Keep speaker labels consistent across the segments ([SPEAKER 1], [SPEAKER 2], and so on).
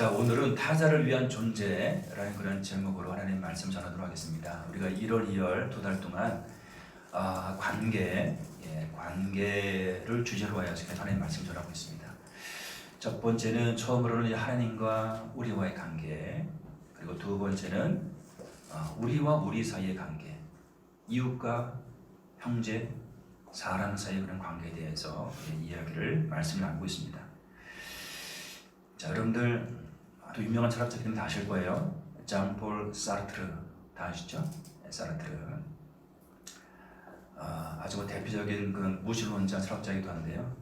[SPEAKER 1] 자, 오늘은 타자를 위한 존재라는 그런 제목으로 하나님의 말씀 전하도록 하겠습니다. 우리가 1월, 2월 두 달 동안 관계를 주제로 하여 하나님의 말씀 전하고 있습니다. 첫 번째는 처음으로는 하나님과 우리와의 관계, 그리고 두 번째는 우리와 우리 사이의 관계, 이웃과 형제, 사람 사이의 그런 관계에 대해서 이야기를 말씀을 나누고 있습니다. 자, 여러분들 아주 유명한 철학자님 다 아실 거예요. 장폴 사르트르 다 아시죠? 사르트르 아주 대표적인 그런 무신론자 철학자이기도 한데요.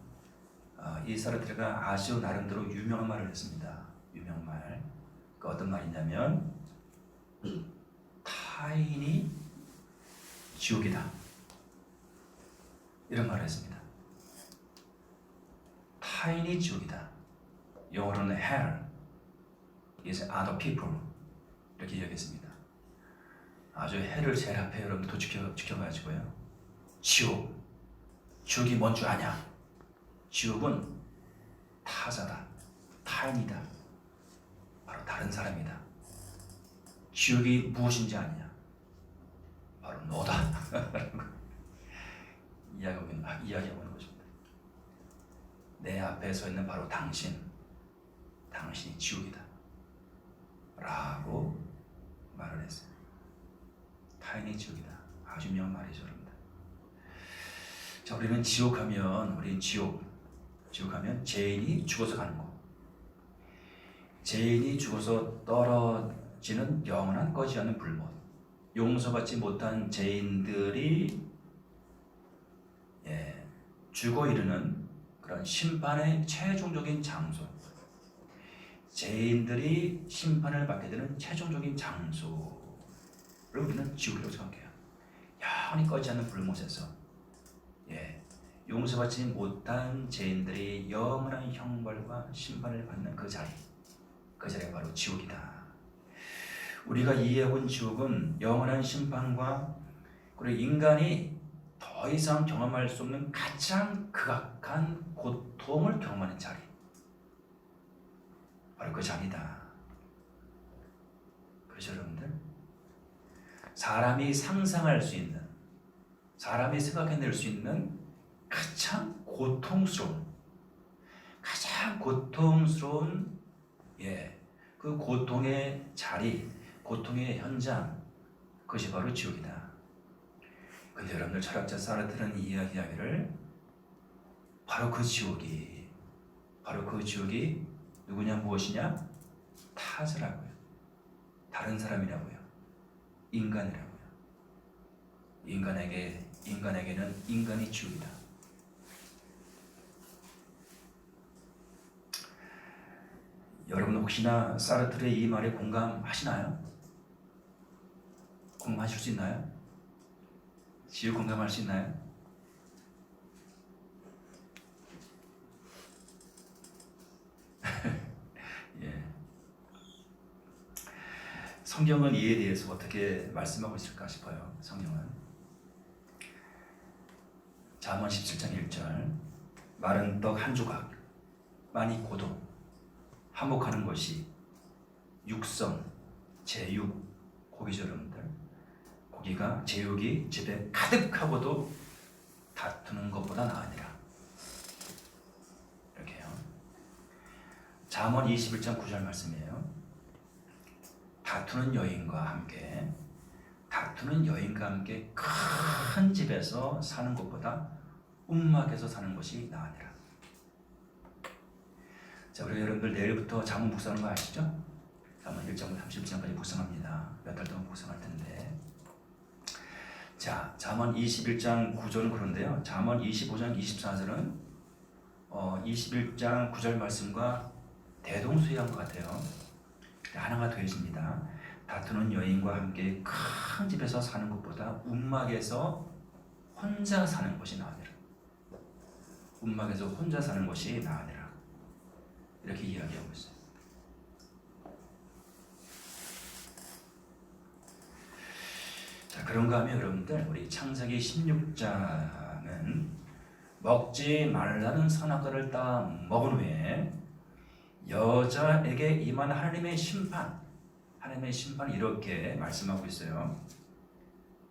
[SPEAKER 1] 이 사르트르가 아주 나름대로 유명한 말을 했습니다. 유명한 말. 그 어떤 말이냐면 타인이 지옥이다. 이런 말을 했습니다. 타인이 지옥이다. 영어로는 hell is other people 이렇게 이야기했습니다. 아주 hell을 제일 앞에 여러분도 지켜가지고요. 지옥이 뭔 줄 아냐? 지옥은 타자다, 타인이다, 바로 다른 사람이다. 지옥이 무엇인지 아냐? 바로 너다. 이야기하고 있는 것입니다. 내 앞에 서 있는 바로 당신이 지옥이다 라고 말을 했어요. 타인이 지옥이다. 아주 유명한 말이죠, 여러분들. 자, 우리는 지옥하면 죄인이 죽어서 가는 거. 죄인이 죽어서 떨어지는 영원한 꺼지지 않는 불못. 용서받지 못한 죄인들이 죽어 이르는 그런 심판의 최종적인 장소. 죄인들이 심판을 받게 되는 최종적인 장소를 우리는 지옥이라고 생각해요. 영원히 꺼지지 않는 불못에서 용서받지 못한 죄인들이 영원한 형벌과 심판을 받는 그 자리가 바로 지옥이다. 우리가 이해해본 지옥은 영원한 심판과 그리고 인간이 더 이상 경험할 수 없는 가장 극악한 고통을 경험하는 자리, 바로 그 자리다. 그렇죠, 여러분들? 사람이 상상할 수 있는, 사람이 생각해낼 수 있는 가장 고통스러운 그 고통의 자리, 고통의 현장, 그것이 바로 지옥이다. 근데 여러분들, 철학자 사르트르는 이 이야기를 바로 그 지옥이 누구냐, 무엇이냐? 타자라고요. 다른 사람이라고요. 인간이라고요. 인간에게는 인간이 지옥이다. 여러분 혹시나 사르트르의 이 말에 공감하시나요? 공감하실 수 있나요? 지옥 공감할 수 있나요? 성경은 이에 대해서 어떻게 말씀하고 있을까 싶어요. 성경은 잠언 17장 1절 마른 떡 한 조각만이 고도 한몫하는 것이 육성, 제육, 고기죠, 여러분들. 고기가, 제육이 집에 가득하고도 다투는 것보다 나으니라. 이렇게요. 잠언 21장 9절 말씀이에요. 다투는 여인과 함께 큰 집에서 사는 것보다 움막에서 사는 것이 나으니라. 자, 우리 여러분들 내일부터 잠언 묵상하는 거 아시죠? 잠언 1장부터 30장까지 묵상합니다. 몇 달 동안 묵상할 텐데. 자, 잠언 21장 9절은 그런데요. 잠언 25장 24절은 21장 9절 말씀과 대동소이한 것 같아요. 하나가 되어집니다. 다투는 여인과 함께 큰 집에서 사는 것보다 움막에서 혼자 사는 것이 나으니라. 움막에서 혼자 사는 것이 나으니라. 이렇게 이야기하고 있어요. 자, 그런가 하면 여러분들, 우리 창세기 16장은 먹지 말라는 선악과를 다 먹은 후에 여자에게 임한 하나님의 심판 이렇게 말씀하고 있어요.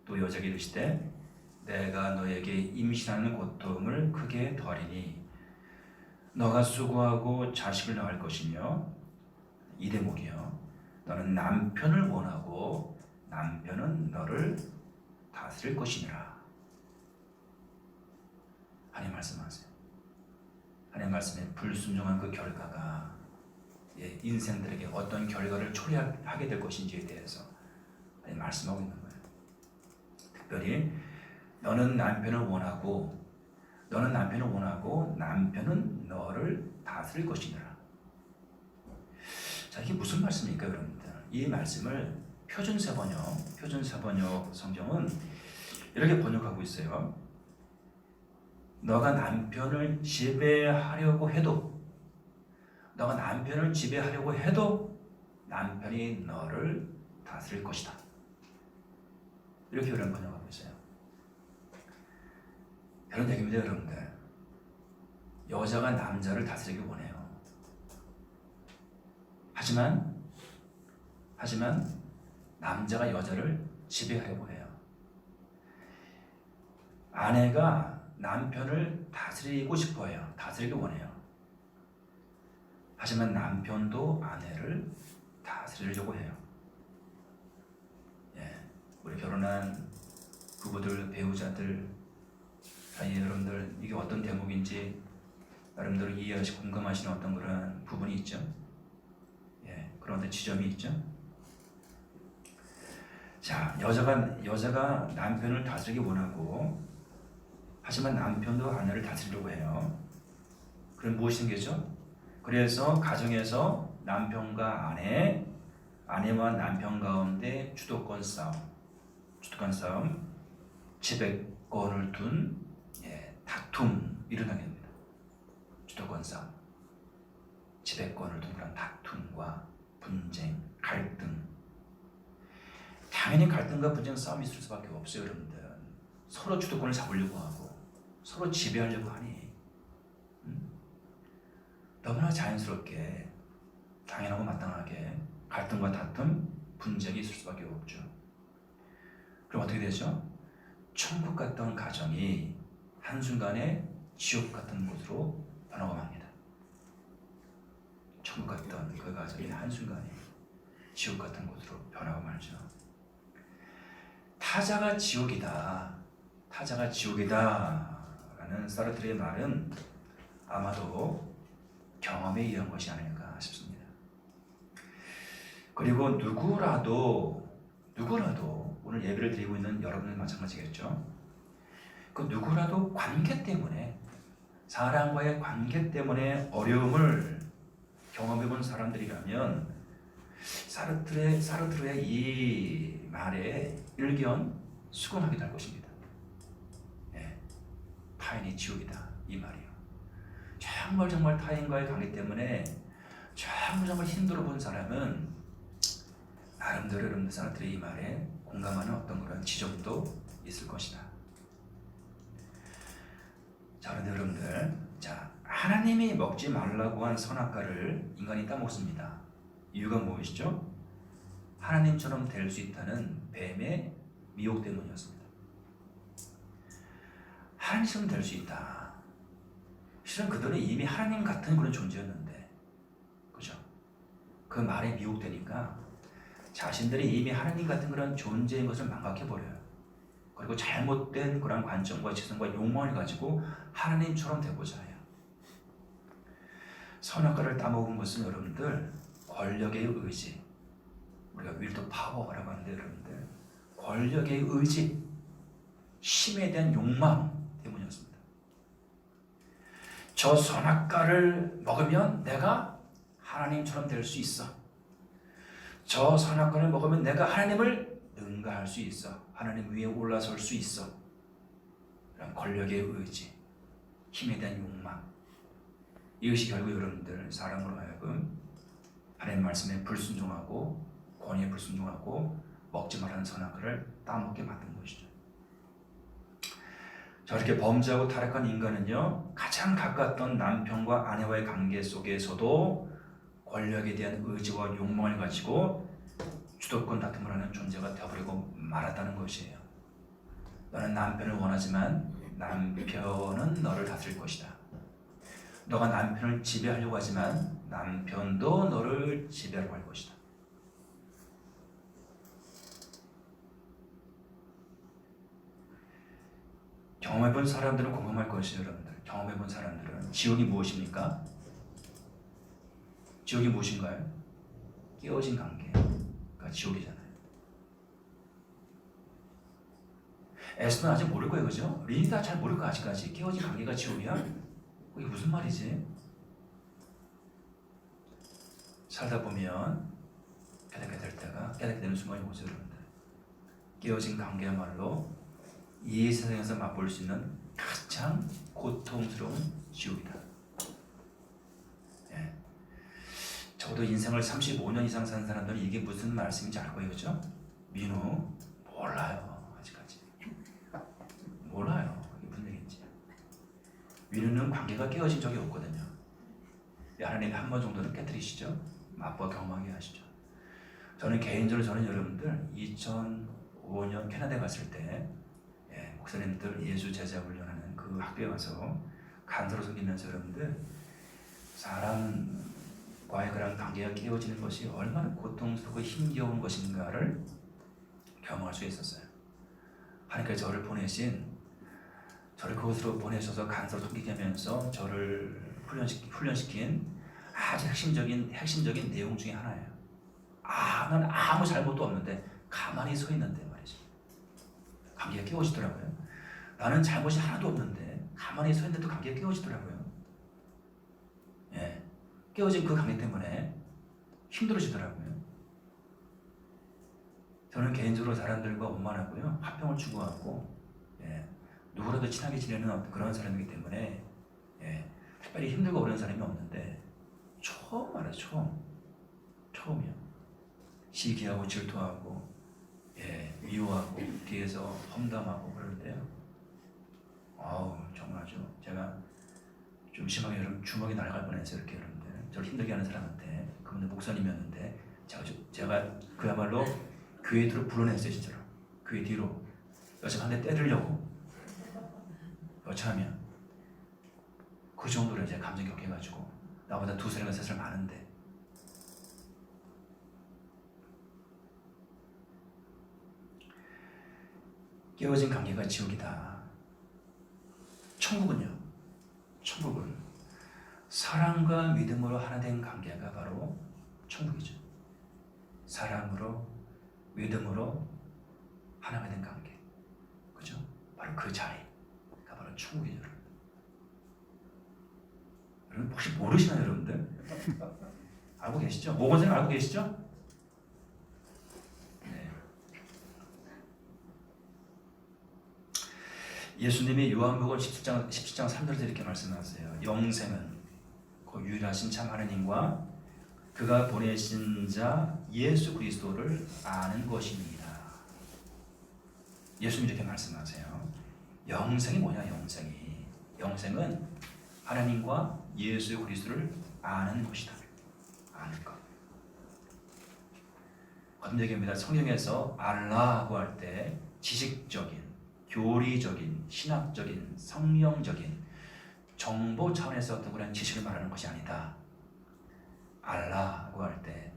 [SPEAKER 1] 또 여자에게 이르시되 내가 너에게 임신하는 고통을 크게 더하리니 너가 수고하고 자식을 낳을 것이며 이 대목이요 너는 남편을 원하고 남편은 너를 다스릴 것이니라. 하나님 말씀하세요. 하나님 말씀에 불순종한 그 결과가 인생들에게 어떤 결과를 초래하게 될 것인지에 대해서 하나님 말씀하고 있는 거예요. 특별히 너는 남편을 원하고 남편은 너를 다스릴 것이니라. 자, 이게 무슨 말씀입니까, 여러분들? 이 말씀을 표준세번역 성경은 이렇게 번역하고 있어요. 너가 남편을 지배하려고 해도 남편이 너를 다스릴 것이다. 이렇게 번역하고 있어요. 그런 얘기입니다, 여러분들. 여자가 남자를 다스리기 원해요. 하지만 남자가 여자를 지배하려고 해요. 아내가 남편을 다스리고 싶어해요. 다스리기 원해요. 하지만 남편도 아내를 다스리려고 해요. 우리 결혼한 부부들, 배우자들 사이에 여러분들 이게 어떤 대목인지 여러분들 이해하시고 공감하시는 어떤 그런 부분이 있죠. 그런 어떤 지점이 있죠. 자, 여자가 남편을 다스리기 원하고 하지만 남편도 아내를 다스리려고 해요. 그럼 무엇이 생기죠? 그래서 가정에서 남편과 아내와 남편 가운데 주도권 싸움, 지배권을 둔 다툼 일어나게 됩니다. 주도권 싸움, 지배권을 둔 그런 다툼과 분쟁, 갈등. 당연히 갈등과 분쟁, 싸움이 있을 수밖에 없어요, 여러분들. 서로 주도권을 잡으려고 하고 서로 지배하려고 하니 너무나 자연스럽게 당연하고 마땅하게 갈등과 다툼, 분쟁이 있을 수밖에 없죠. 그럼 어떻게 되죠? 천국 같던 가정이 한순간에 지옥 같은 곳으로 변화가 맙니다. 천국 같던 그 가정이 한순간에 지옥 같은 곳으로 변화가 말죠. 타자가 지옥이다 라는 사르트르의 말은 아마도 경험에 의한 것이 아닐까 싶습니다. 그리고 누구라도 오늘 예배를 드리고 있는 여러분은 마찬가지겠죠. 그 누구라도 관계 때문에, 사람과의 관계 때문에 어려움을 경험해본 사람들이라면 사르트르의 이 말에 일견 수긍하게 될 것입니다. 타인이 지옥이다, 이 말이에요. 정말 타인과의 관계 때문에 정말 힘들어 본 사람은 나름대로 여러분들 사람들의 이 말에 공감하는 어떤 그런 지점도 있을 것이다. 자, 그런데 여러분들, 하나님이 먹지 말라고 한 선악과를 인간이 따먹습니다. 이유가 무엇이죠? 하나님처럼 될 수 있다는 뱀의 미혹 때문이었습니다. 하나님처럼 될 수 있다. 실은 그들은 이미 하나님 같은 그런 존재였는데, 그죠? 그 말에 미혹되니까 자신들이 이미 하나님 같은 그런 존재인 것을 망각해버려요. 그리고 잘못된 그런 관점과 지성과 욕망을 가지고 하나님처럼 되고자 해요. 선악과를 따먹은 것은 여러분들 권력의 의지, 우리가 윌더 파워라고 하는데 여러분들 권력의 의지, 힘에 대한 욕망 때문이었습니다. 저 선악과를 먹으면 내가 하나님처럼 될 수 있어. 저 선악과를 먹으면 내가 하나님을 능가할 수 있어. 하나님 위에 올라설 수 있어. 그런 권력의 의지, 힘에 대한 욕망, 이것이 결국 여러분들 사람으로 하여금 하나님 말씀에 불순종하고 권위에 불순종하고 먹지 말라는 선악과를 따먹게 만든 것이죠. 저렇게 범죄하고 타락한 인간은요, 가장 가까웠던 남편과 아내와의 관계 속에서도 권력에 대한 의지와 욕망을 가지고 주도권 다툼을 하는 존재가 되어버리고 말았다는 것이에요. 너는 남편을 원하지만 남편은 너를 다스릴 것이다. 너가 남편을 지배하려고 하지만 남편도 너를 지배하려고 할 것이다. 경험해본 사람들은 공감할 것이에요. 여러분들, 경험해본 사람들은 지옥이 무엇입니까? 지옥이 무엇인가요? 깨어진 관계가 지옥이잖아요. 에스는 아직 모를 거예요, 그죠? 린이도 잘 모를 거 아직까지. 깨어진 관계가 지옥이야? 이게 무슨 말이지? 살다 보면 깨닫게 될 때가, 깨닫게 되는 순간이 오죠, 여러분들. 깨어진 관계야말로 이 세상에서 맛볼 수 있는 가장 고통스러운 지옥이다. 예. 저도 인생을 35년 이상 산 사람들은 이게 무슨 말씀인지 알 거예요, 그죠? 민우 몰라요, 아직까지. 몰라요, 이게 무슨 얘기인지. 민우는 관계가 깨어진 적이 없거든요. 하나님이 한 번 정도는 깨뜨리시죠. 맛보아 경험하게 하시죠. 저는 개인적으로 여러분들 2005년 캐나다에 갔을 때 목사님들 예수 제자 훈련하는 그 학교에 와서 간사로 섬기면서 여러분들 사람과의 그런 관계가 깨어지는 것이 얼마나 고통스럽고 힘겨운 것인가를 경험할 수 있었어요. 하나님께서 저를 그곳으로 보내셔서 간사로 섬기게 하면서 저를 훈련시킨 아주 핵심적인 내용 중에 하나예요. 난 아무 잘못도 없는데 가만히 서 있는데 말이죠. 관계가 깨어지더라고요. 나는 잘못이 하나도 없는데 가만히 서 있는데도 관계가 깨어지더라고요. 예, 깨어진 그 관계 때문에 힘들어지더라고요. 저는 개인적으로 사람들과 원만하고요, 화평을 추구하고 누구라도 친하게 지내는 그런 사람이기 때문에 특별히 힘들고 어려운 사람이 없는데 처음 알아요. 처음이요. 시기하고 질투하고 미워하고 뒤에서 험담하고 그러는데요. 정말 제가 좀 심하게 여러분 주먹이 날아갈 뻔했어요. 이렇게 여러분들 저를 힘들게 하는 사람한테, 그분은 목사님이었는데 제가 그야말로 교회 뒤로 불어냈어요. 진짜로 교회 뒤로 여자 한 대 때리려고 여차하면 그 정도로 이제 감정 격해가지고 나보다 2살인가 3살 많은데 깨어진 관계가 지옥이다. 천국은 사랑과 믿음으로 하나 된 관계가 바로 천국이죠. 사랑으로 믿음으로 하나가 된 관계, 그죠? 바로 그 자리가 바로 천국이죠. 여러분 혹시 모르시나요, 여러분들? 알고 계시죠? 모건생 알고 계시죠? 예수님이 요한복음 17장 3절에 이렇게 말씀하세요. 영생은 그 유일하신 참 하나님과 그가 보내신 자 예수 그리스도를 아는 것입니다. 예수님이 이렇게 말씀하세요. 영생이 뭐냐? 영생은 하나님과 예수 그리스도를 아는 것이다. 아는 것. 어떤 얘기입니다. 성경에서 알라고 할 때 지식적인, 교리적인, 신학적인, 성령적인 정보 차원에서 어떤 그런 지식을 말하는 것이 아니다. 알라고 할 때,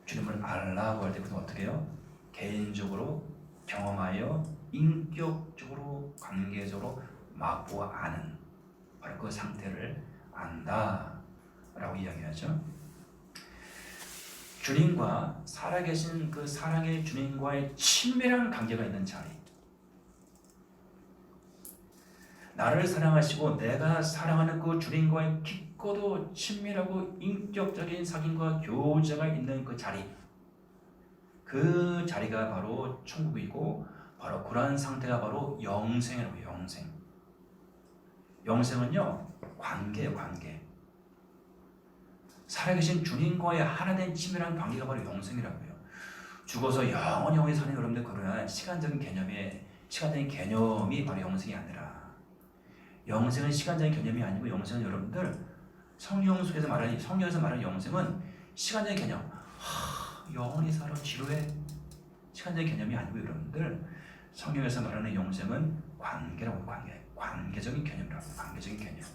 [SPEAKER 1] 주님을 알라고 할 때 그것은 어떻게 해요? 개인적으로 경험하여 인격적으로 관계적으로 맛보아 아는, 바로 그 상태를 안다 라고 이야기하죠. 주님과 살아계신 그 사랑의 주님과의 친밀한 관계가 있는 자리, 나를 사랑하시고 내가 사랑하는 그 주님과의 깊고도 친밀하고 인격적인 사귐과 교제가 있는 그 자리, 그 자리가 바로 천국이고, 바로 그러한 상태가 바로 영생이라고 해요. 영생은요, 관계예요. 관계. 살아계신 주님과의 하나된 친밀한 관계가 바로 영생이라고 해요. 죽어서 영원히 사는 여러분들, 그러나 시간적인 개념이 바로 영생이 아니라, 영생은 시간적인 개념이 아니고, 영생은 여러분들 성경에서 말하는 영생은 시간적인 개념, 영원히 살아 지루해. 시간적인 개념이 아니고 여러분들 성경에서 말하는 영생은 관계라고 관계적인 개념이라고 관계적인 개념.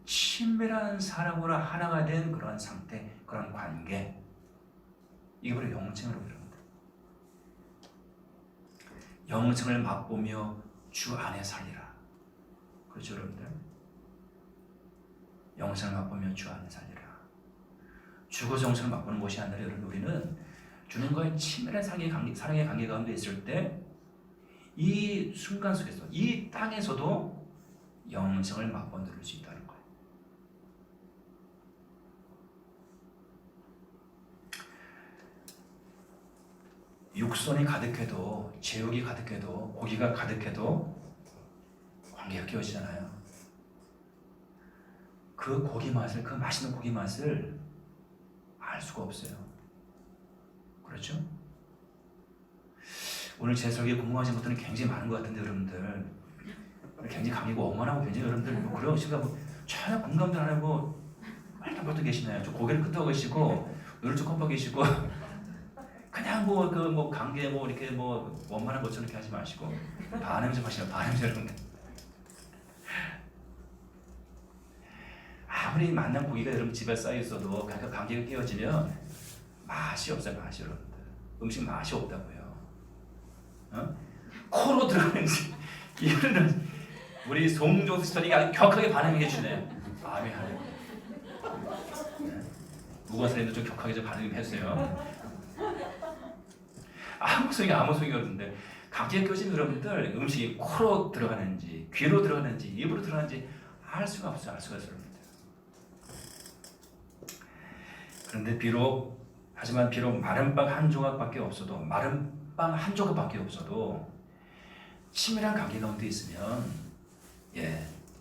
[SPEAKER 1] 친밀한 사람으로 하나가 된 그러한 상태, 그런 관계. 이게 바로 영생으로 여러분들. 영생을 맛보며 주 안에 살리라. 그렇죠 여러분들? 영생을 맛보며 주 안에 살리라. 주고 영생을 맛보는 것이 아니라 여러분 우리는 주님과의 친밀한 사랑의 관계 가운데 있을 때 이 순간 속에서 이 땅에서도 영생을 맛보 누릴 수 있다는 거예요. 육선이 가득해도 제육이 가득해도 고기가 가득해도 관계가 깨어지잖아요. 그 고기 맛을, 그 맛있는 고기 맛을 알 수가 없어요. 그렇죠? 오늘 제 설교에 궁금하신 분들은 굉장히 많은 것 같은데 여러분들 굉장히 강의고 어머나고 굉장히 여러분들 뭐 그런 식으로 뭐 전혀 공감도 안 하고 말도 계시나요? 좀 고개를 끄덕고 계시고 눈을 좀 깜빡 계시고 그냥 뭐 관계 이렇게 원만한 것처럼 이렇게 하지 마시고 반응 좀 하시면 반응 좀 여러분들. 아무리 만난 고기가 여러분 집에 쌓여 있어도 그 관계가 깨어지면 맛이 없어요. 맛이 여러분들. 음식 맛이 없다고요. 코로 들어가는지 이거는 우리 송종수 스터디가 아주 격하게 반응해 주네요. 아멘. 무관 선생님도 좀 격하게 좀 반응해 주세요. 아무 소용이 없는데 관계가 깨어지면 여러분들 음식이 코로 들어가는지 귀로 들어가는지 입으로 들어가는지 알 수가 없어요. 여러분들. 그런데 하지만 비록 마른 빵 한 조각밖에 없어도 친밀한 관계 가운데 있으면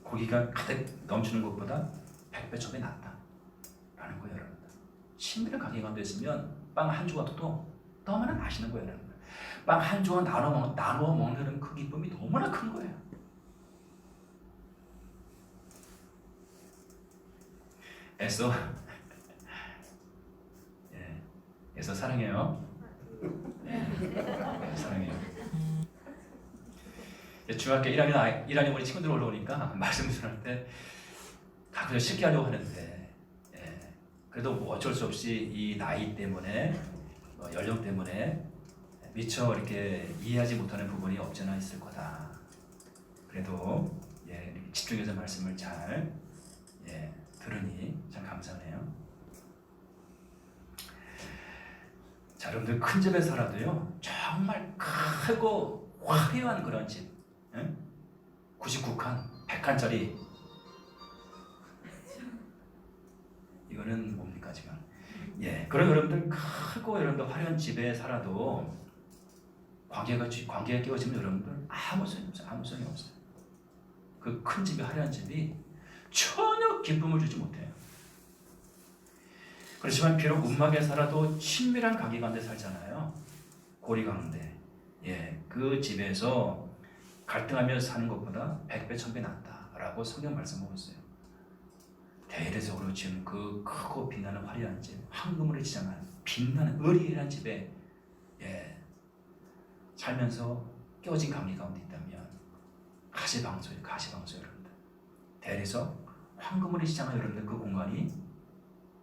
[SPEAKER 1] 고기가 가득 넘치는 것보다 100배, 1000배 낫다라는 거예요, 여러분들. 친밀한 관계 가운데 있으면 빵 한 조각도 너무나 맛있는 거예요, 여러분들. 빵 한 조각 나눠 먹는 그 기쁨이 너무나 큰 거예요. 애써 사랑해요. 사랑해요. 중학교 1학년 우리 친구들 올라오니까 말씀 전할 때 가끔 쉽게 하려고 하는데 그래도 뭐 어쩔 수 없이 이 나이 때문에 연령 때문에 미처 이렇게 이해하지 못하는 부분이 없지 않아 있을 거다. 그래도 이렇게 집중해서 말씀을 잘 들으니 참 감사하네요. 자, 여러분들 큰 집에 살아도요 정말 크고 화려한 그런 집 99칸, 100칸짜리 이거는 뭡니까 지금? 그런 여러분들 크고 여러분들 화려한 집에 살아도 관계가 깨어지면 여러분들 아무 소용이 없어요. 그 큰 집이 화려한 집이 전혀 기쁨을 주지 못해요. 그렇지만 비록 움막에 살아도 친밀한 관계 가운데 살잖아요. 고리 가운데. 그 집에서 갈등하며 사는 것보다 100배, 1000배 낫다라고 성경 말씀하고 있어요. 대대적으로 지금 그 크고 빛나는 화려한 집, 황금으로 지장한 빛나는 의리한 집에 살면서 깨어진 관계 가운데 있다면 가시방소예요, 여러분들. 대리석 황금으로 지장한 여러분들 그 공간이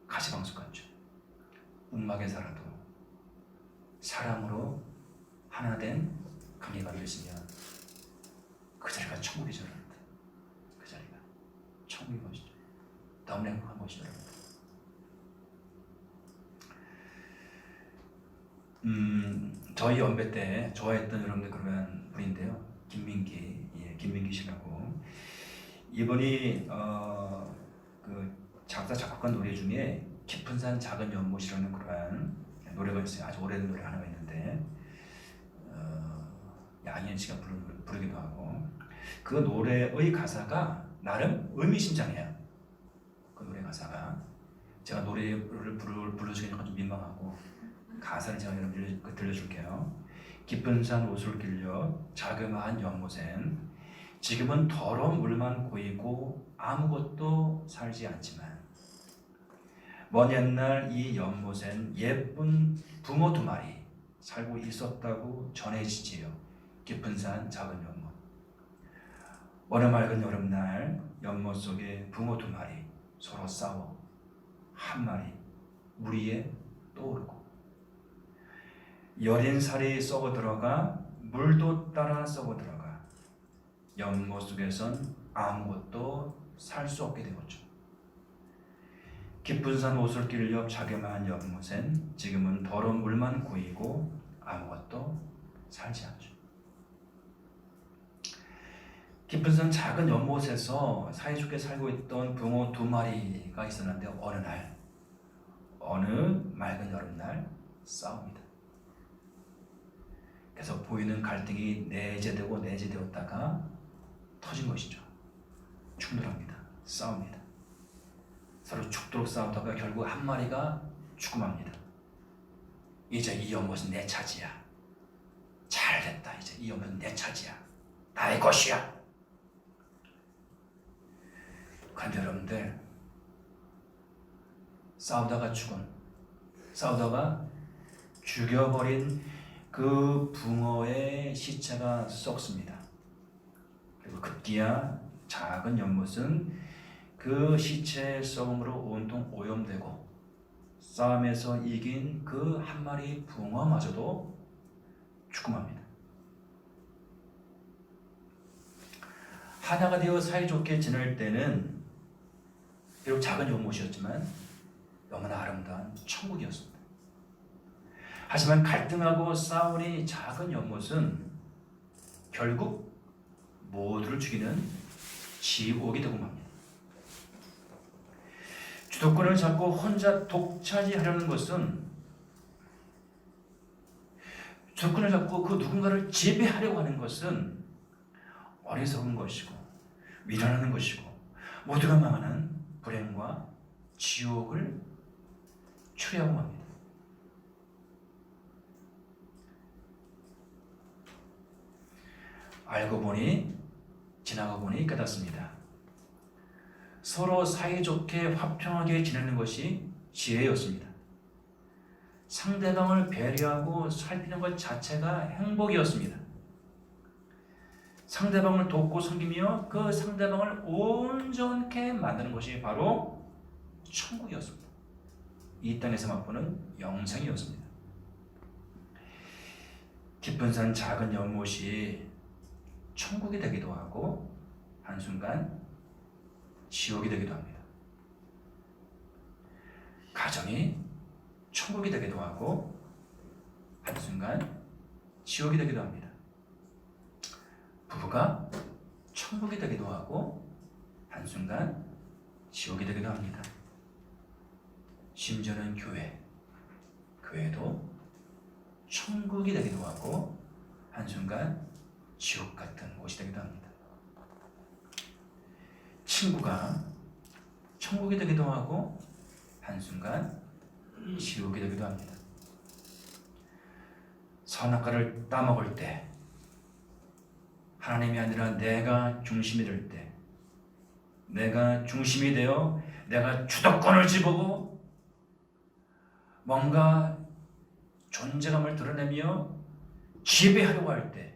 [SPEAKER 1] 가시방석 같죠. 움막에 살아도 사랑으로 하나 된 관계가 되시면 그 자리가 천국이죠, 여러분들. 그 자리가 천국인 것이죠. 너무나 행복한 것이죠, 여러분들. 저희 연배 때 좋아했던 여러분들 그러면 분인데요. 김민기 씨라고. 이분이 그 작사 작곡한 노래 중에 깊은 산 작은 연못이라는 그러한 노래가 있어요. 아주 오래된 노래 하나가 있는데 양희은 씨가 부르기도 하고 그 노래의 가사가 나름 의미심장해요. 그 노래 가사가 제가 노래를 불러주기는 좀 민망하고 가사를 제가 여러분 들려줄게요. 깊은 산 옷을 길려 자그마한 연못엔 지금은 더러운 물만 고이고 아무것도 살지 않지만 먼 옛날 이 연못엔 예쁜 붕어 2마리 살고 있었다고 전해지지요. 깊은 산 작은 연못. 어느 맑은 여름날 연못 속에 붕어 2마리 서로 싸워 한 마리 물 위에 떠오르고 여린 살이 썩어 들어가 물도 따라 썩어 들어가 연못 속에선 아무것도 살 수 없게 되었죠. 깊은 산 오솔길 옆 자그마한 연못엔 지금은 더러운 물만 고이고 아무것도 살지 않죠. 깊은 산 작은 연못에서 사이좋게 살고 있던 붕어 2마리가 있었는데 어느 맑은 여름날 싸웁니다. 그래서 보이는 갈등이 내재되었다가 터진 것이죠. 충돌합니다. 싸웁니다. 서로 죽도록 싸우다가 결국 한 마리가 죽음합니다. 이제 이 연못은 내 차지야. 잘됐다. 이제 이 연못은 내 차지야. 나의 것이야. 그런데 여러분들, 싸우다가 죽여버린 그 붕어의 시체가 썩습니다. 그리고 급기야 작은 연못은 그 시체의 썩음으로 온통 오염되고 싸움에서 이긴 그 한 마리 붕어마저도 죽음합니다. 하나가 되어 사이좋게 지낼 때는 비록 작은 연못이었지만 너무나 아름다운 천국이었습니다. 하지만 갈등하고 싸우니 작은 연못은 결국 모두를 죽이는 지옥이 되고 맙니다. 주도권을 잡고 혼자 독차지하려는 것은 주도권을 잡고 그 누군가를 지배하려고 하는 것은 어리석은 것이고 미련한 것이고 모두가 망하는 불행과 지옥을 초래하고 맙니다. 알고 보니 지나가 보니 깨닫습니다. 서로 사이좋게 화평하게 지내는 것이 지혜였습니다. 상대방을 배려하고 살피는 것 자체가 행복이었습니다. 상대방을 돕고 섬기며 그 상대방을 온전케 만드는 것이 바로 천국이었습니다. 이 땅에서 맛보는 영생이었습니다. 깊은 산 작은 연못이 천국이 되기도 하고 한순간 지옥이 되기도 합니다. 가정이 천국이 되기도 하고 한순간 지옥이 되기도 합니다. 부부가 천국이 되기도 하고 한순간 지옥이 되기도 합니다. 심지어는 교회도 천국이 되기도 하고 한순간 지옥 같은 곳이 되기도 합니다. 친구가 천국이 되기도 하고 한순간 지옥이 되기도 합니다. 선악과를 따먹을 때 하나님이 아니라 내가 중심이 될 때, 내가 중심이 되어 내가 주도권을 쥐고 뭔가 존재감을 드러내며 지배하려고 할 때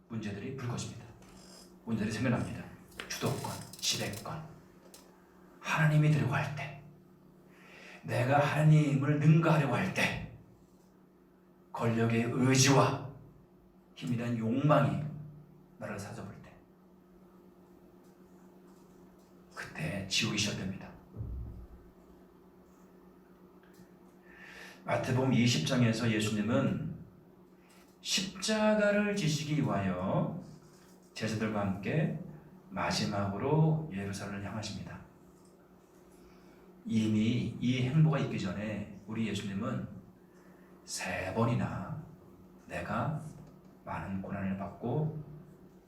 [SPEAKER 1] 문제들이 불 것입니다. 문제들이 생겨납니다. 주도권, 지배권. 하나님이 되려고 할 때, 내가 하나님을 능가하려고 할 때, 권력의 의지와 힘에 대한 욕망이 나를 사로잡을 때, 그때 지옥이 시작됩니다. 마태복음 20장에서 예수님은 십자가를 지시기 위하여 제자들과 함께 마지막으로 예루살렘을 향하십니다. 이미 이 행보가 있기 전에 우리 예수님은 3번이나 내가 많은 고난을 받고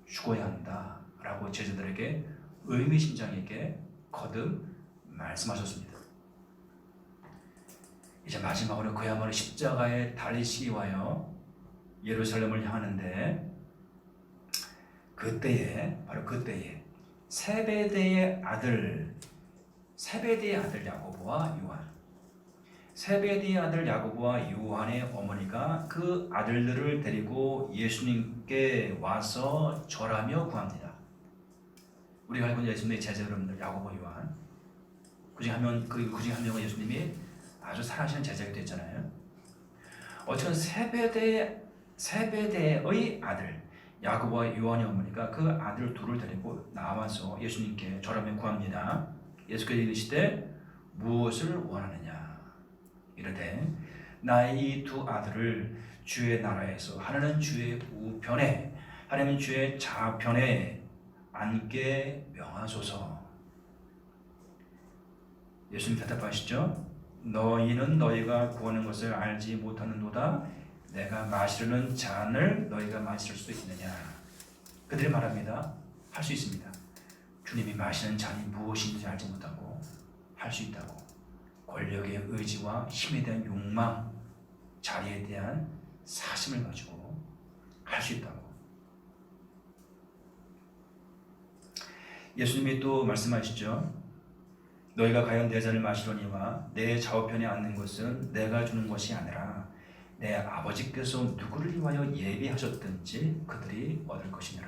[SPEAKER 1] 죽어야 한다라고 제자들에게 의미심장하게 거듭 말씀하셨습니다. 이제 마지막으로 그야말로 십자가에 달리시기 위하여 예루살렘을 향하는데 바로 그때에 세베대의 아들 야고보와 요한, 세베대의 아들 야고보와 요한의 어머니가 그 아들들을 데리고 예수님께 와서 절하며 구합니다. 우리가 알고 있는 예수님의 제자 여러분들 야고보, 요한 그중 한 명은 예수님이 아주 사랑하시는 제자가 됐잖아요. 어쨌든 세베대의 아들 야고보와 요한의 어머니가 그 아들 둘을 데리고 나와서 예수님께 절하며 구합니다. 예수께서 이르시되 무엇을 원하느냐 이르되 나의 이 두 아들을 주의 나라에서 하나는 주의 우편에 하나는 주의 좌편에 앉게 명하소서. 예수님 대답하시죠. 너희는 너희가 구하는 것을 알지 못하는도다. 내가 마시려는 잔을 너희가 마실 수도 있느냐. 그들이 말합니다. 할 수 있습니다. 주님이 마시는 잔이 무엇인지 알지 못하고 할 수 있다고. 권력의 의지와 힘에 대한 욕망, 자리에 대한 사심을 가지고 할 수 있다고. 예수님이 또 말씀하시죠. 너희가 과연 내 잔을 마시려니와 내 좌우편에 앉는 것은 내가 주는 것이 아니라 내 아버지께서 누구를 위하여 예비하셨든지 그들이 얻을 것이니라.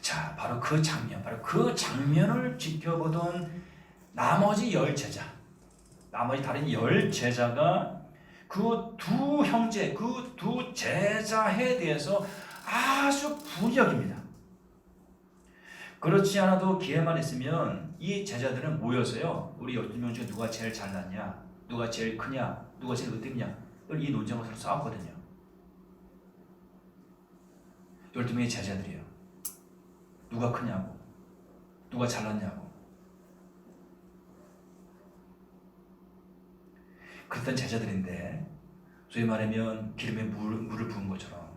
[SPEAKER 1] 자, 바로 그 장면을 지켜보던 나머지 나머지 다른 10제자가 그 두 형제, 그 두 제자에 대해서 아주 분역입니다. 그렇지 않아도 기회만 있으면 이 제자들은 모여서요, 우리 12명 중에 누가 제일 잘났냐, 누가 제일 크냐, 누가 제일 으뜸이냐, 이 논쟁을 서로 싸웠거든요. 12명의 제자들이에요. 누가 크냐고, 누가 잘났냐고. 그랬던 제자들인데, 소위 말하면 기름에 물을 부은 것처럼,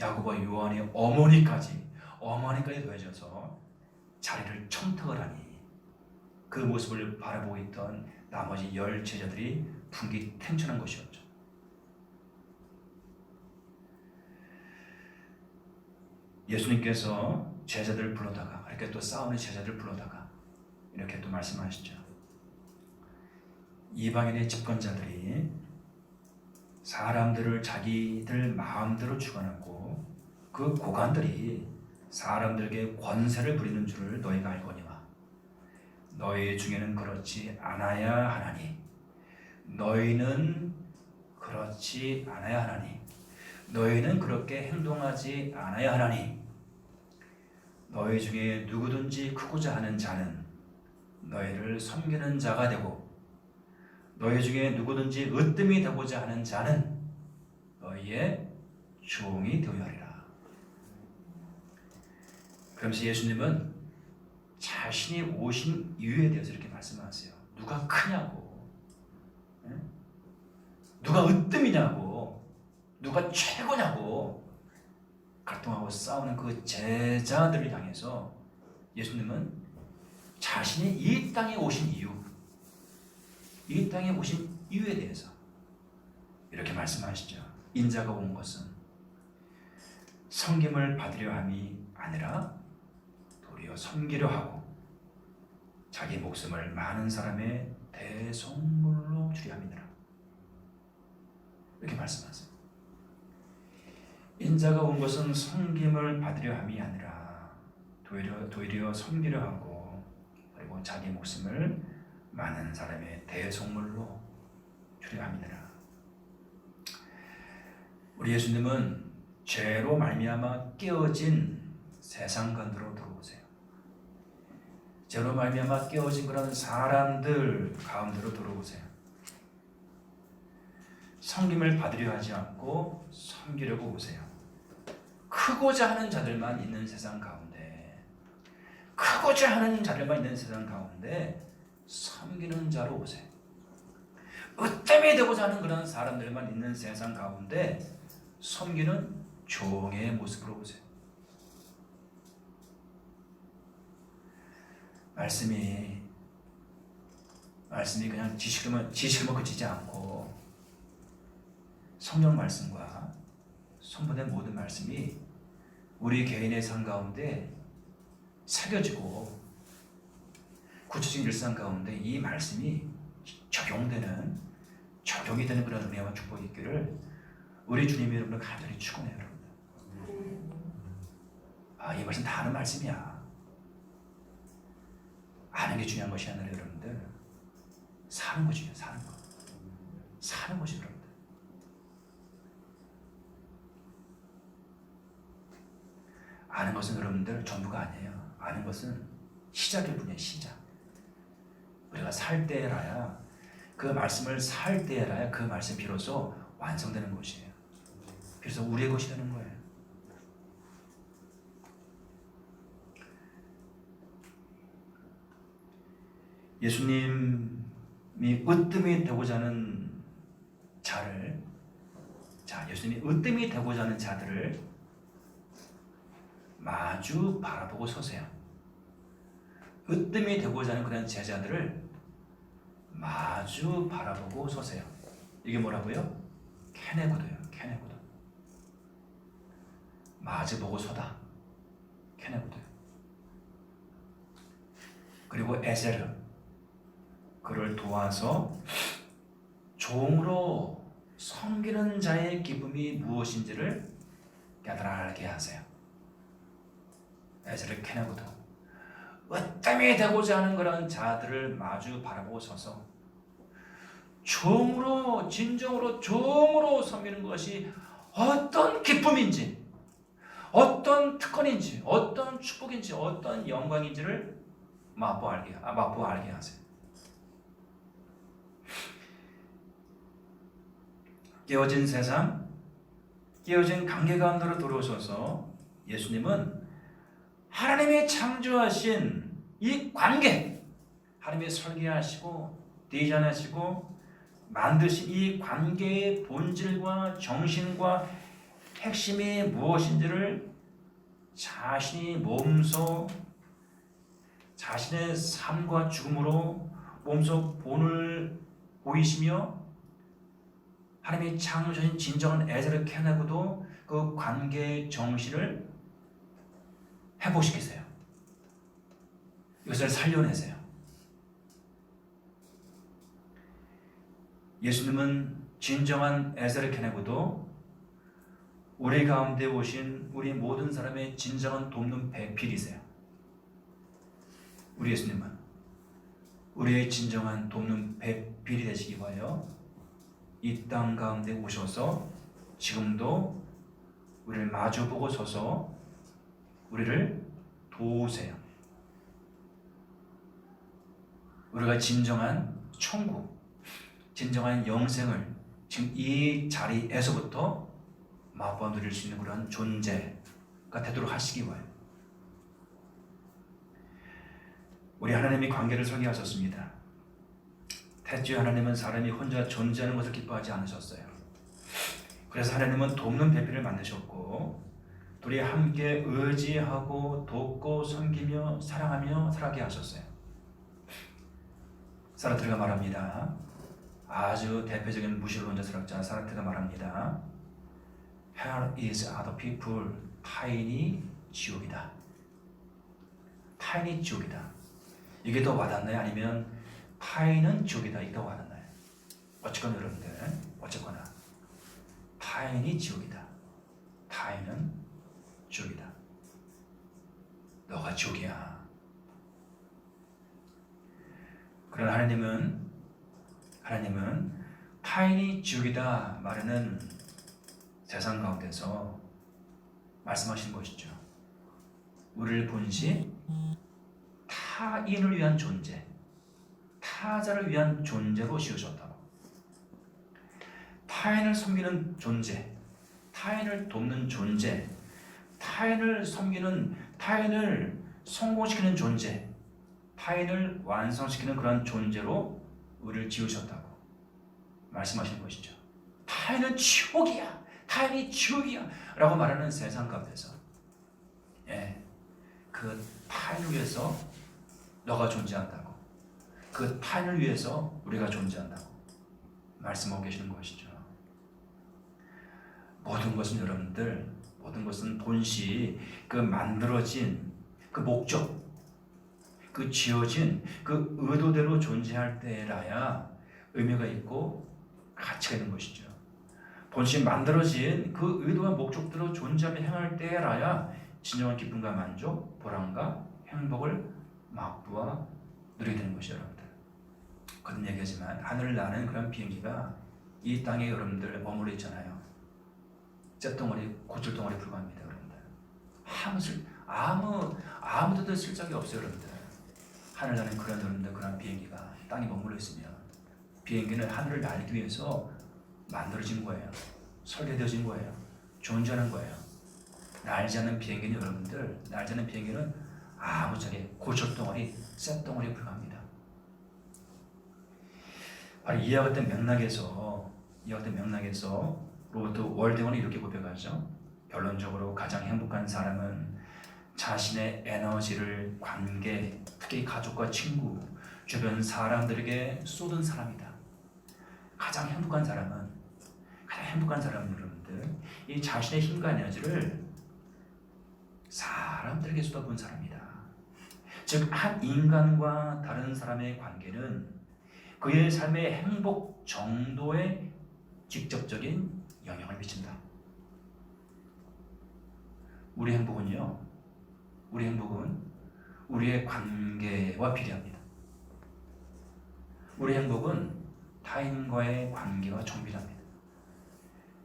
[SPEAKER 1] 야고보와 요한의 어머니까지 더해져서 자리를 청탁을 하니 그 모습을 바라보고 있던 나머지 10 제자들이 분기탱천한 것이었죠. 예수님께서 제자들을 불러다가, 이렇게 또 싸우는 제자들을 불러다가 이렇게 또 말씀하시죠. 이방인의 집권자들이 사람들을 자기들 마음대로 주관하고 그 고관들이 사람들에게 권세를 부리는 줄을 너희가 알거니와 너희 중에는 그렇지 않아야 하나니 너희는 그렇지 않아야 하나니 너희는 그렇게 행동하지 않아야 하나니 너희 중에 누구든지 크고자 하는 자는 너희를 섬기는 자가 되고 너희 중에 누구든지 으뜸이 되고자 하는 자는 너희의 종이 되어야 하리라. 그러면서 예수님은 자신이 오신 이유에 대해서 이렇게 말씀하세요. 누가 크냐고, 누가 으뜸이냐고, 누가 최고냐고 갈등하고 싸우는 그 제자들을 향해서 예수님은 자신이 이 땅에 오신 이유에 대해서 이렇게 말씀하시죠. 인자가 온 것은 섬김을 받으려 함이 아니라 도리어 섬기려 하고 자기 목숨을 많은 사람의 대속물로 주려 함이니라. 이렇게 말씀하세요. 인자가 온 것은 섬김을 받으려 함이 아니라 도리어 섬기려 하고 그리고 자기 목숨을 많은 사람의 대속물로 주려 함이니라. 우리 예수님은 죄로 말미암아 깨어진 세상 가운데로 들어오세요. 죄로 말미암아 깨어진 그런 사람들 가운데로 들어오세요. 섬김을 받으려 하지 않고 섬기려고 오세요. 크고자 하는 자들만 있는 세상 가운데, 섬기는 자로 오세요. 으뜸이 되고자 하는 그런 사람들만 있는 세상 가운데 섬기는 종의 모습으로 오세요. 말씀이 그냥 지식으로만 그치지 않고 성경 말씀과 선포된 모든 말씀이 우리 개인의 삶 가운데 새겨지고 구체적인 일상 가운데 이 말씀이 적용이 되는 그런 은혜와 축복이 있기를 우리 주님이 여러분을 간절히 축원해요, 여러분들. 이 말씀 다 아는 말씀이야. 아는 게 중요한 것이 아니라 여러분들 사는 거 중요해. 사는 것이 여러분들. 아는 것은 여러분들 전부가 아니에요. 아는 것은 시작일 뿐이에요. 시작. 우리가 살 때라야 그 말씀을 살 때라야 그 말씀 비로소 완성되는 것이에요. 그래서 우리의 것이 되는 거예요. 예수님이 으뜸이 되고자 하는 자를, 예수님이 으뜸이 되고자 하는 자들을 마주 바라보고 서세요. 으뜸이 되고자 하는 그런 제자들을 마주 바라보고 서세요. 이게 뭐라고요? 케네구도예요. 케네구도. 마주 보고 서다. 케네구도예요. 그리고 에세르, 그를 도와서 종으로 섬기는 자의 기쁨이 무엇인지를 깨달게 하세요. 에세르, 케네구도. 으뜸이 되고자 하는 그런 자들을 마주 바라보고 서서 종으로, 진정으로 종으로 섬기는 것이 어떤 기쁨인지, 어떤 특권인지, 어떤 축복인지, 어떤 영광인지를 맛보알게 하세요. 깨어진 세상, 깨어진 관계 가운데로 들어오셔서 예수님은 하나님이 창조하신 이 관계, 하나님이 설계하시고 디자인하시고 만드신 이 관계의 본질과 정신과 핵심이 무엇인지를 자신이 몸소 자신의 삶과 죽음으로 몸소 본을 보이시며 하나님이 창조하신 진정한 에세르 케네구도 그 관계의 정신을 회복시키세요. 이것을 살려내세요. 예수님은 진정한 에세르 케네구도 우리 가운데 오신 우리 모든 사람의 진정한 돕는 배필이세요. 우리 예수님은 우리의 진정한 돕는 배필이 되시기 바라요. 이 땅 가운데 오셔서 지금도 우리를 마주보고 서서 우리를 도우세요. 우리가 진정한 천국, 진정한 영생을 지금 이 자리에서부터 맛보아 누릴 수 있는 그런 존재가 되도록 하시기 바라요. 우리 하나님이 관계를 설계하셨습니다. 태초에 하나님은 사람이 혼자 존재하는 것을 기뻐하지 않으셨어요. 그래서 하나님은 돕는 배필을 만드셨고 둘이 함께 의지하고 돕고 섬기며 사랑하며 살아가게 하셨어요. 사르트르가 말합니다. 아주 대표적인 무신론자 철학자 사르트르가 말합니다. Hell is other people, 타인이 지옥이다. 타인이 지옥이다. 이게 더 와닿나요? 아니면 타인은 지옥이다. 이게 더 와닿나요? 어쨌거나 여러분들, 어쨌거나 타인이 지옥이다. 타인은 지옥이다. 너가 지옥이야. 그러나 하나님은 타인이 지옥이다 말하는 세상 가운데서 말씀하신 것이죠. 우리를 본시 타인을 위한 존재, 타자를 위한 존재로 지으셨다고. 타인을 섬기는 존재, 타인을 돕는 존재, 타인을 섬기는, 타인을 성공시키는 존재, 타인을 완성시키는 그런 존재로 우리를 지으셨다고 말씀하시는 것이죠. 타인은 지옥이야, 타인이 지옥이야 라고 말하는 세상 가운데서 그 타인을 위해서 너가 존재한다고, 그 타인을 위해서 우리가 존재한다고 말씀하고 계시는 것이죠. 모든 것은 여러분들, 모든 것은 본시 그 만들어진 그 목적, 그 지어진 그 의도대로 존재할 때라야 의미가 있고 가치가 있는 것이죠. 본신 만들어진 그 의도와 목적대로 존재하며 행할 때라야 진정한 기쁨과 만족, 보람과 행복을 맛보아 누리게 되는 것이죠, 여러분들. 거듭 얘기하지만 하늘을 나는 그런 비행기가 이 땅에 여러분들 머물러 있잖아요. 쇳덩어리, 고철덩어리 불과합니다, 여러분들. 아무데도 쓸 적이 없어요, 여러분들. 하늘 나는 그런 여러분들 그런 비행기가 땅에 머물러 있으면 비행기는 하늘을 날기 위해서 만들어진 거예요. 설계되어진 거예요. 존재하는 거예요. 날지 않는 비행기는 여러분들, 날지 않는 비행기는 아무짝에 고철덩어리, 쇳덩어리에 불과합니다. 바로 이와 같은 맥락에서 로버트 월딩은 이렇게 고백하죠. 결론적으로 가장 행복한 사람은 자신의 에너지를 관계, 특히 가족과 친구, 주변 사람들에게 쏟은 사람이다. 가장 행복한 사람은 여러분들 이 자신의 힘과 에너지를 사람들에게 쏟아부은 사람이다. 즉, 한 인간과 다른 사람의 관계는 그의 삶의 행복 정도에 직접적인 영향을 미친다. 우리 행복은 우리의 관계와 비례합니다. 우리 행복은 타인과의 관계와 정비랍니다.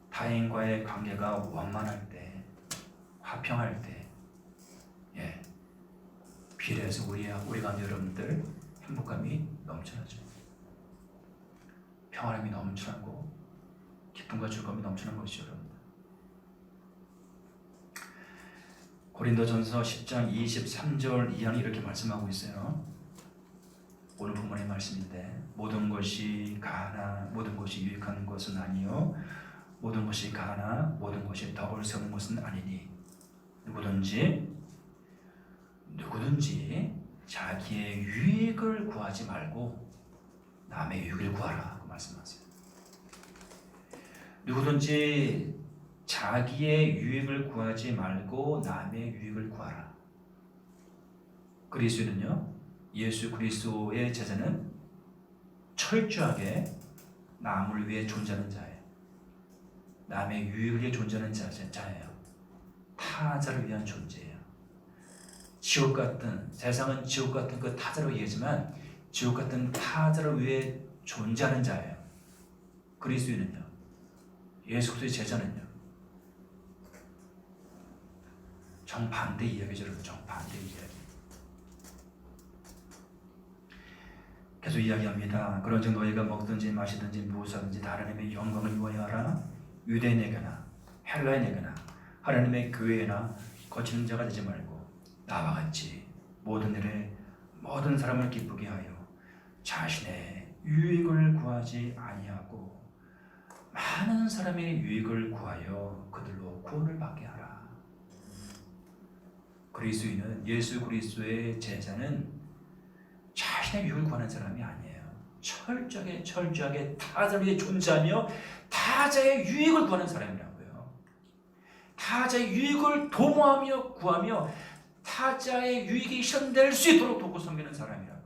[SPEAKER 1] 타인과의 관계가 원만할 때, 화평할 때, 비례해서 우리 가운데 여러분들 행복감이 넘쳐나죠. 평안함이 넘쳐나고 기쁨과 즐거움이 넘쳐난 것이죠, 여러분. 고린도전서 10장 23절 이하는 이렇게 말씀하고 있어요. 오늘 본문의 말씀인데, 모든 것이 가하나 모든 것이 유익한 것은 아니요 모든 것이 가하나 모든 것이 덕을 세우는 것은 아니니 누구든지 자기의 유익을 구하지 말고 남의 유익을 구하라 그 말씀하세요. 누구든지 자기의 유익을 구하지 말고 남의 유익을 구하라. 그리스도는요, 예수 그리스도의 제자는 철저하게 남을 위해 존재하는 자예요. 남의 유익을 위해 존재하는 자예요. 타자를 위한 존재예요. 세상은 지옥 같은 그 타자로 이해하지만 지옥 같은 타자를 위해 존재하는 자예요. 그리스도인은요, 예수 그리스도의 제자는요, 정반대 이야기죠, 여러분. 정반대 이야기. 계속 이야기합니다. 그런즉 너희가 먹든지 마시든지 무엇하든지 다 하나님의 영광을 위하여 하라. 유대인에게나 헬라인에게나 하나님의 교회나 거치는 자가 되지 말고 나와 같이 모든 일에 모든 사람을 기쁘게 하여 자신의 유익을 구하지 아니하고 많은 사람의 유익을 구하여 그들로 구원을 받게 하라. 그리스도인은, 예수 그리스도의 제자는 자신의 유익을 구하는 사람이 아니에요. 철저하게 타자를 위해 존재하며 타자의 유익을 구하는 사람이라고요. 타자의 유익을 도모하며 구하며 타자의 유익이 실현될 수 있도록 돕고 섬기는 사람이라고요.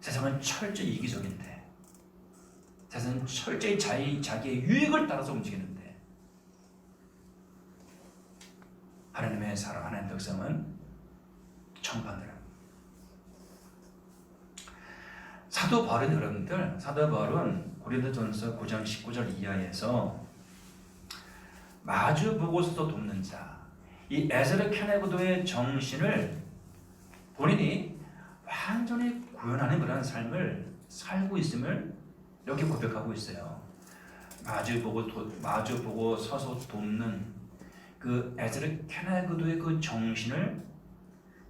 [SPEAKER 1] 세상은 철저히 이기적인데, 세상은 철저히 자기의 유익을 따라서 움직이는데, 하나님의 사람, 하나님의 백성은 정반대랍니다. 사도 바울은 여러분들, 고린도전서 9장 19절 이하에서 마주 보고서도 돕는 자, 이 에스더 케네고도의 정신을 본인이 완전히 구현하는 그런 삶을 살고 있음을 이렇게 고백하고 있어요. 마주 보고 서서 돕는 그 에스더 케네고도의 그 정신을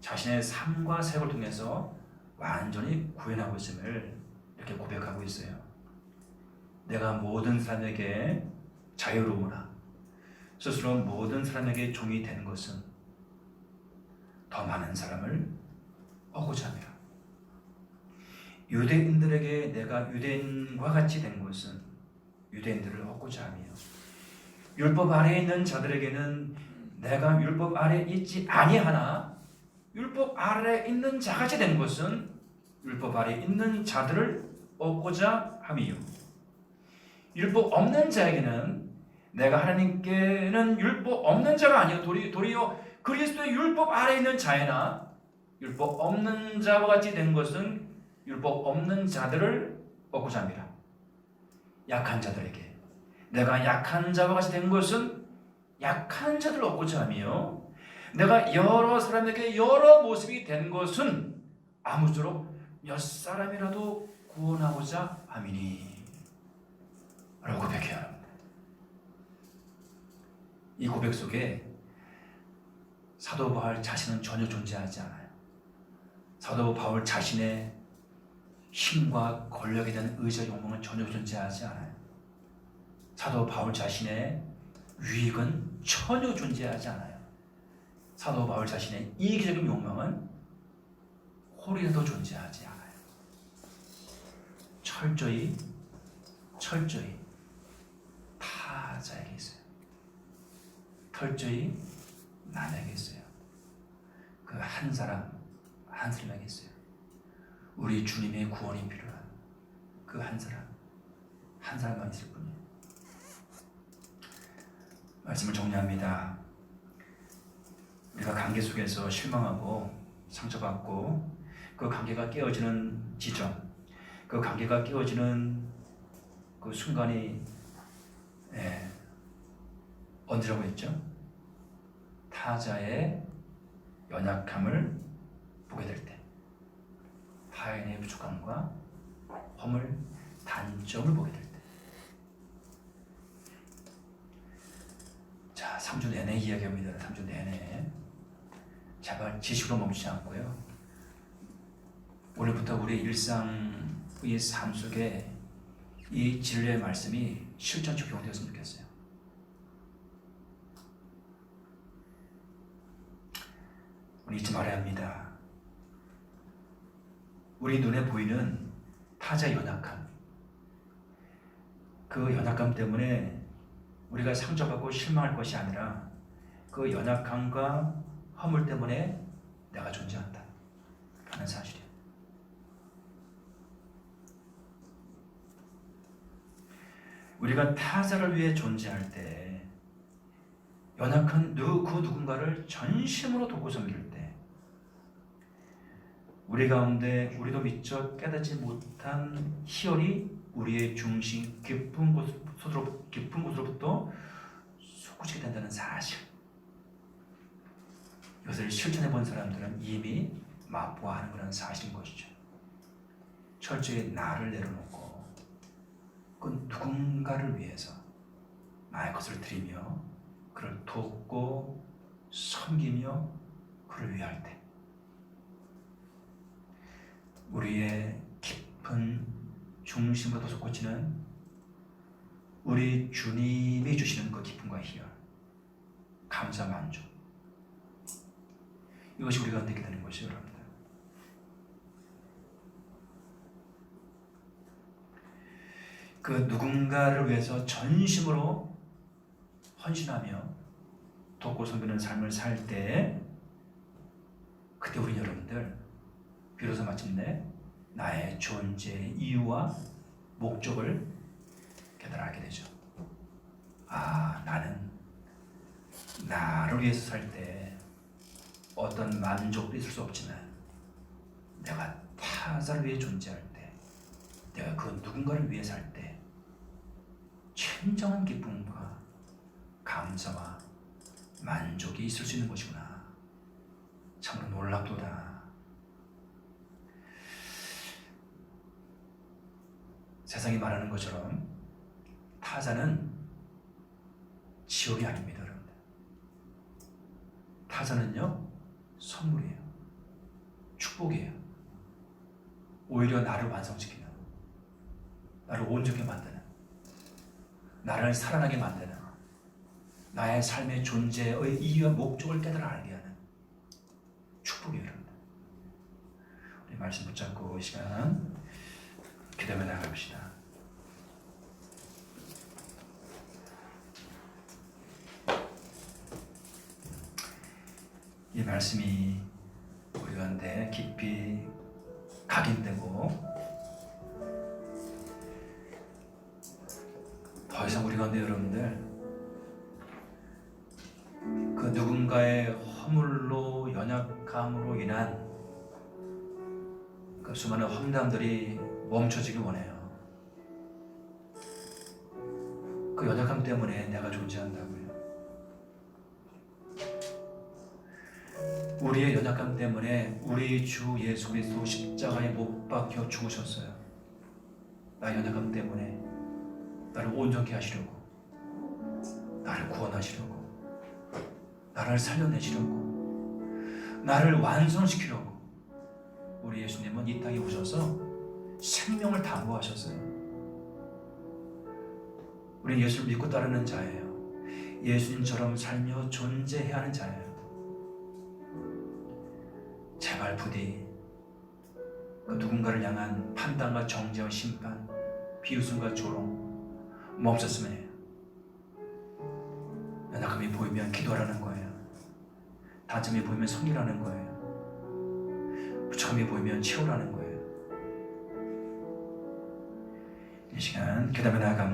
[SPEAKER 1] 자신의 삶과 생활을 통해서 완전히 구현하고 있음을 이렇게 고백하고 있어요. 내가 모든 사람에게 자유로우나 스스로 모든 사람에게 종이 되는 것은 더 많은 사람을 얻고자 함이라. 유대인들에게 내가 유대인과 같이 된 것은 유대인들을 얻고자 함이요, 율법 아래에 있는 자들에게는 내가 율법 아래에 있지 아니하나 율법 아래에 있는 자같이 된 것은 율법 아래 있는 자들을 얻고자 함이요. 율법 없는 자에게는 내가 하나님께는 율법 없는 자가 아니요 도리어 그리스도의 율법 아래 있는 자이나 율법 없는 자와 같이 된 것은 율법 없는 자들을 얻고자 합니다. 약한 자들에게 내가 약한 자와 같이 된 것은 약한 자들을 얻고자 하며 내가 여러 사람에게 여러 모습이 된 것은 아무쪼록 몇 사람이라도 구원하고자 함이니 라고 고백해야 합니다. 이 고백 속에 사도 바울 자신은 전혀 존재하지 않아요. 사도 바울 자신의 힘과 권력에 대한 의지와 욕망은 전혀 존재하지 않아요. 사도 바울 자신의 유익은 전혀 존재하지 않아요. 사도 바울 자신의 이기적인 욕망은 홀이라도 존재하지 않아요. 철저히 타자에게 있어요. 철저히 남에게 있어요. 그 한 사람에게 있어요. 우리 주님의 구원이 필요한 그 한 사람만 있을 뿐이에요. 말씀을 정리합니다. 우리가 관계 속에서 실망하고 상처받고 그 관계가 깨어지는 지점, 그 관계가 깨어지는 그 순간이 언제라고 했죠? 타자의 연약함을 보게 될 때, 타인의 부족함과 허물, 단점을 보게 될 때. 자, 3주 내내 이야기합니다. 3주 내내. 제발 지식으로 멈추지 않고요. 오늘부터 우리 일상의 삶 속에 이 진리의 말씀이 실전 적용되었으면 좋겠어요. 우리 잊지 말아야 합니다. 우리 눈에 보이는 타자의 연약함, 그 연약함 때문에 우리가 상처받고 실망할 것이 아니라 그 연약함과 허물 때문에 내가 존재한다 하는 사실이에요. 우리가 타자를 위해 존재할 때 연약한 그 누군가를 전심으로 돕고 섬길 때 우리 가운데 우리도 미처 깨닫지 못한 희열이 우리의 중심 깊은 곳으로부터 솟구치게 된다는 사실, 이것을 실천해 본 사람들은 이미 맛보아하는 그런 사실인 것이죠. 철저히 나를 내려놓고 그 누군가를 위해서 나의 것을 드리며 그를 돕고 섬기며 그를 위할 때 우리의 깊은 중심으로 솟구치는 우리 주님이 주시는 그 기쁨과 희열, 감사, 만족, 이것이 우리가 느끼게 되는 것이죠, 여러분들. 그 누군가를 위해서 전심으로 헌신하며 돕고 섬기는 삶을 살 때 그때 우리 여러분들 비로소 마침내 나의 존재의 이유와 목적을 깨달게 되죠. 아, 나는 나를 위해서 살 때 어떤 만족도 있을 수 없지만 내가 타자를 위해 존재할 때, 내가 그 누군가를 위해 살 때 진정한 기쁨과 감사와 만족이 있을 수 있는 것이구나. 참으로 놀랍도다. 세상이 말하는 것처럼 타자는 지옥이 아닙니다, 여러분들. 타자는요, 선물이에요. 축복이에요. 오히려 나를 완성시키는, 나를 온전하게 만드는, 나를 살아나게 만드는, 나의 삶의 존재의 이유와 목적을 깨달아 알게 하는 축복이에요, 여러분들. 우리 말씀 붙잡고 이 시간 기도하며 나갑시다. 이 말씀이 우리 가운데 깊이 각인되고 더 이상 우리 가운데 여러분들 그 누군가의 허물로 연약함으로 인한 그 수많은 험담들이 멈춰지길 원해요. 그 연약함 때문에 내가 존재한다고요. 우리의 연약함 때문에 우리 주 예수 그리스도 십자가에 못 박혀 죽으셨어요. 나의 연약함 때문에 나를 온전케 하시려고, 나를 구원하시려고, 나를 살려내시려고, 나를 완성시키려고 우리 예수님은 이 땅에 오셔서 생명을 담보하셨어요. 우리는 예수를 믿고 따르는 자예요. 예수님처럼 살며 존재해야 하는 자예요. 제발 부디 그 누군가를 향한 판단과 정죄와 심판, 비웃음과 조롱 멈췄으면 해요. 연약함이 보이면 기도하라는 거예요. 다짐이 보이면 섬기라는 거예요. 부족함이 보이면 채우라는 거예요. 이 시간 그 다음에 나아갑니다.